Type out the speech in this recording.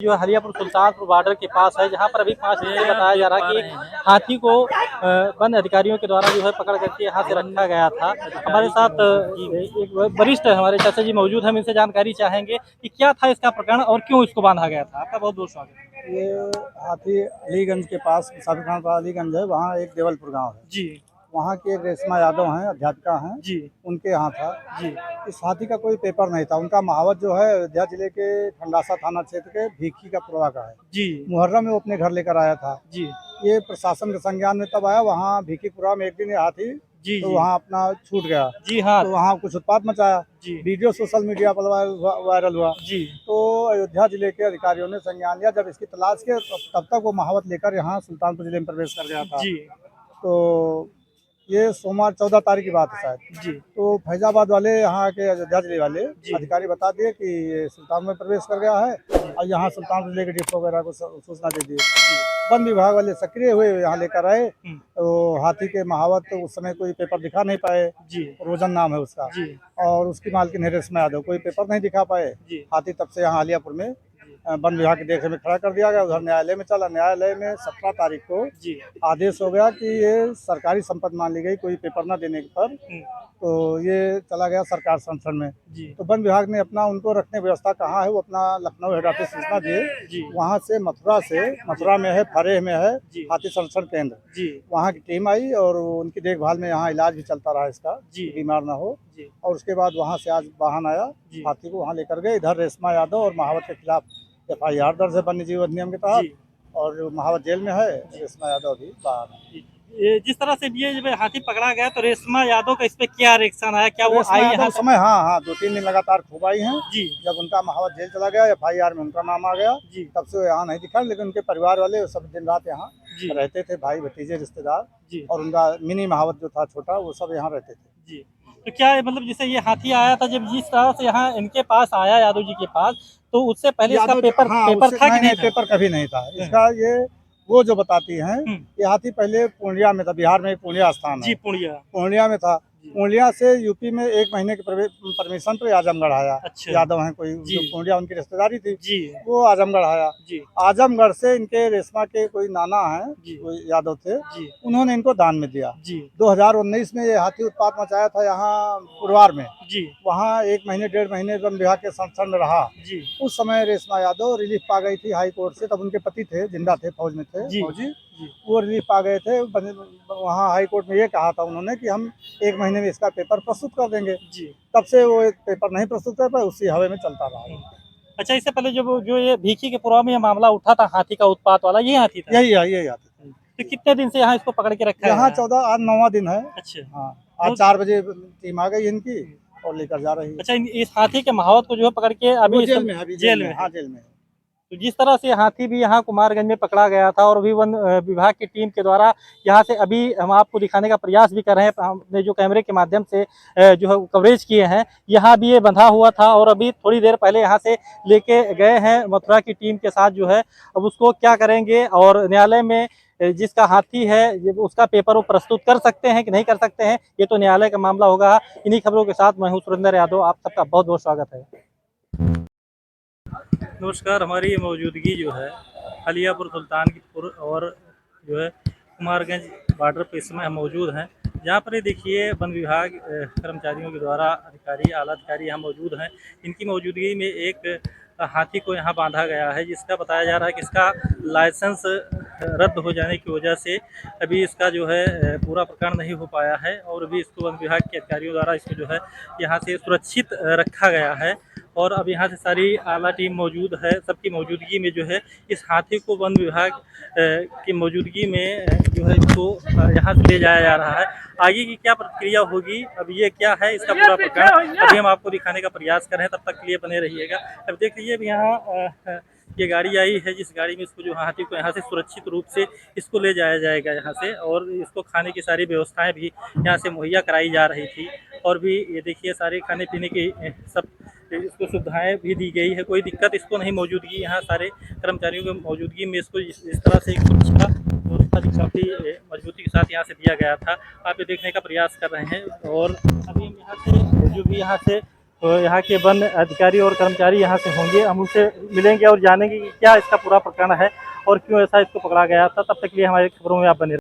जो हरियापुर सुल्तानपुर बॉर्डर के पास है, जहाँ पर अभी 5 दिन से बताया जा रहा है कि एक हाथी को वन अधिकारियों के द्वारा जो है पकड़ करके यहाँ से रखा गया था। हमारे साथ एक वरिष्ठ हमारे चाचा जी मौजूद हैं, हम इनसे जानकारी चाहेंगे कि क्या था इसका प्रकरण और क्यों इसको बांधा गया था। आपका बहुत बहुत स्वागत है। ये हाथी अलीगंज के पास साबिर खान का अलीगंज है, वहाँ एक देवलपुर गांव है जी वहाँ की एक रेशमा यादव हैं, अध्यापिका हैं, जी उनके यहाँ था। जी इस हाथी का कोई पेपर नहीं था। उनका महावत जो है अयोध्या जिले के खंडासा थाना क्षेत्र के भीखी का पुरवा का है। जी मुहर्रम में वो अपने घर लेकर आया था। जी ये प्रशासन के संज्ञान में तब आया, वहाँ भीखीपुरा में एक दिन ये हाथी जी तो जी वहाँ अपना छूट गया। जी हाँ तो वहाँ कुछ उत्पात मचाया, जी वीडियो सोशल मीडिया पर वायरल हुआ। जी तो अयोध्या जिले के अधिकारियों ने संज्ञान लिया। जब इसकी तलाश किया तब तक वो महावत लेकर यहाँ सुल्तानपुर जिले में प्रवेश कर गया था। जी तो ये सोमवार 14 तारीख की बात है शायद। जी तो फैजाबाद वाले यहाँ के अयोध्या जिले वाले जी अधिकारी बता दिए कि ये सुल्तान में प्रवेश कर गया है और यहाँ सुल्तानपुर जिले के डिपो वगैरह को सूचना दे दी। वन विभाग वाले सक्रिय हुए, यहाँ लेकर आए। तो हाथी के महावत तो उस समय कोई पेपर दिखा नहीं पाए। जी रोजन नाम है उसका, जी और उसकी मालकिन है रेशमा यादव, कोई पेपर नहीं दिखा पाए। जी हाथी तब से यहाँ आलियापुर में वन विभाग के देख में खड़ा कर दिया गया। उधर न्यायालय में चला। न्यायालय में 17 तारीख को जी आदेश हो गया कि ये सरकारी संपत्ति मान ली गई कोई पेपर ना देने पर। तो ये चला गया सरकार संरक्षण में। जी तो वन विभाग ने अपना उनको रखने व्यवस्था कहाँ है, वो अपना लखनऊ हेड ऑफिस सूचना दिए। जी वहाँ से मथुरा में है, फरेह में है जी हाथी संरक्षण केंद्र। जी वहाँ की टीम आई और उनकी देखभाल में यहाँ इलाज भी चलता रहा इसका, जी बीमार ना हो। जी और उसके बाद वहाँ से आज वाहन आया, जी हाथी को वहाँ लेकर गए। इधर रेशमा यादव और महावत के खिलाफ FIR दर्ज है वन्य जीव अधिनियम के तहत। जी और जो महावत जेल में है, रेशमा यादव भी बाहर है। ये जिस तरह से ये जब हाथी पकड़ा गया तो रेशमा यादव का इस पे क्या रिएक्शन आया, क्या वो रेशमा आई यादव यहाँ उस समय हाँ 2-3 दिन लगातार खूब आई हैं। जी जब उनका महावत जेल चला गया, FIR में उनका नाम आ गया, जी तब से वो यहाँ नहीं दिखा। लेकिन उनके परिवार वाले सब दिन रात यहाँ जी रहते थे, भाई भतीजे रिश्तेदार। जी और उनका मिनी महावत जो था छोटा, वो सब यहाँ रहते थे। जी तो क्या मतलब जैसे ये हाथी आया था, जब जिस तरह से यहाँ इनके पास आया यादव जी के पास, तो उससे पहले इसका यादव पेपर हाँ, पेपर था कि नहीं नहीं था? पेपर कभी नहीं था इसका। ये वो जो बताती हैं, हम्म, ये हाथी पहले पूर्णिया में था, बिहार में पूर्णिया स्थान जी है, पुड़िया पूर्णिया में था। जी पूर्णिया से यूपी में 1 महीने के परमिशन पर आजमगढ़ आया। अच्छा यादव हैं कोई, जी जो पूर्णिया उनकी रिश्तेदारी थी, जी वो आजमगढ़ आया। जी आजमगढ़ से इनके रेशमा के कोई नाना हैं, जी कोई यादव थे, जी उन्होंने इनको दान में दिया। जी 2019 में ये हाथी उत्पात मचाया था यहाँ पुरवार में। जी वहाँ 1 महीने 1.5 महीने वन विभाग के संरक्षण में रहा। जी उस समय रेशमा यादव रिलीफ पा गई थी हाई कोर्ट से। तब उनके पति थे, जिंदा थे, फौज में थे, जी फौजी। जी वो रिलीफ पा गए थे। वहाँ हाई कोर्ट में ये कहा था उन्होंने कि हम 1 महीने में इसका पेपर प्रस्तुत कर देंगे। जी तब से वो एक पेपर नहीं प्रस्तुत कर पाए, उसी हवा में चलता रहा। अच्छा, इससे पहले जब जो ये भीखी के पुरवा में ये मामला उठा था हाथी का उत्पात वाला, ये हाथी था? यही आती तो कितने दिन से यहाँ इसको पकड़ के रखा है यहाँ है? 14 आज 9वां दिन है। अच्छा हाँ, आज 4 बजे टीम आ गई इनकी और लेकर जा रही है। अच्छा, इस हाथी के महावत को जो है पकड़ के अभी जेल में है, अभी जेल में हाँ जेल में है। तो जिस तरह से हाथी भी यहाँ कुमारगंज में पकड़ा गया था और अभी वन विभाग की टीम के द्वारा यहाँ से अभी हम आपको दिखाने का प्रयास भी कर रहे हैं, हमने जो कैमरे के माध्यम से जो है कवरेज किए हैं, यहाँ भी ये बंधा हुआ था और अभी थोड़ी देर पहले यहाँ से लेके गए हैं मथुरा की टीम के साथ जो है। अब उसको क्या करेंगे और न्यायालय में जिसका हाथी है उसका पेपर वो प्रस्तुत कर सकते हैं कि नहीं कर सकते हैं, ये तो न्यायालय का मामला होगा। इन्हीं खबरों के साथ मैं हूँ सुरेंद्र यादव, आप सबका बहुत बहुत स्वागत है। नमस्कार, हमारी ये मौजूदगी जो है अलियापुर सुल्तानपुर और जो है कुमारगंज बॉर्डर पर इस समय हम मौजूद हैं, जहाँ पर ये देखिए वन विभाग कर्मचारियों के द्वारा अधिकारी आला अधिकारी यहाँ मौजूद हैं। इनकी मौजूदगी में एक हाथी को यहाँ बांधा गया है, जिसका बताया जा रहा है कि इसका लाइसेंस रद्द हो जाने की वजह से अभी इसका जो है पूरा प्रकरण नहीं हो पाया है और अभी इसको वन विभाग के अधिकारियों द्वारा इसको जो है यहाँ से सुरक्षित रखा गया है। और अब यहाँ से सारी आला टीम मौजूद है, सबकी मौजूदगी में जो है इस हाथी को वन विभाग की मौजूदगी में जो है इसको यहाँ से ले जाया जा रहा है। आगे की क्या प्रक्रिया होगी, अब ये क्या है इसका पूरा प्रकरण अभी हम आपको दिखाने का प्रयास कर रहे हैं, तब तक के लिए बने रहिएगा। अब देख लीजिए अब यहाँ ये गाड़ी आई है, जिस गाड़ी में इसको जो हाथी को यहाँ से सुरक्षित रूप से इसको ले जाया जाएगा यहाँ से, और इसको खाने की सारी व्यवस्थाएं भी यहाँ से मुहैया कराई जा रही थी। और भी ये देखिए सारे खाने पीने की सब इसको सुविधाएं भी दी गई है, कोई दिक्कत इसको नहीं। मौजूदगी यहाँ सारे कर्मचारियों की मौजूदगी में इसको इस तरह से एक सुरक्षा व्यवस्था भी काफ़ी मजबूती के साथ यहाँ से दिया गया था। आप ये देखने का प्रयास कर रहे हैं और अभी हम यहाँ से जो भी यहाँ से तो यहाँ के वन अधिकारी और कर्मचारी यहाँ से होंगे, हम उनसे मिलेंगे और जानेंगे कि क्या इसका पूरा प्रकरण है और क्यों ऐसा इसको पकड़ा गया था। तब तक के लिए हमारी खबरों में आप बने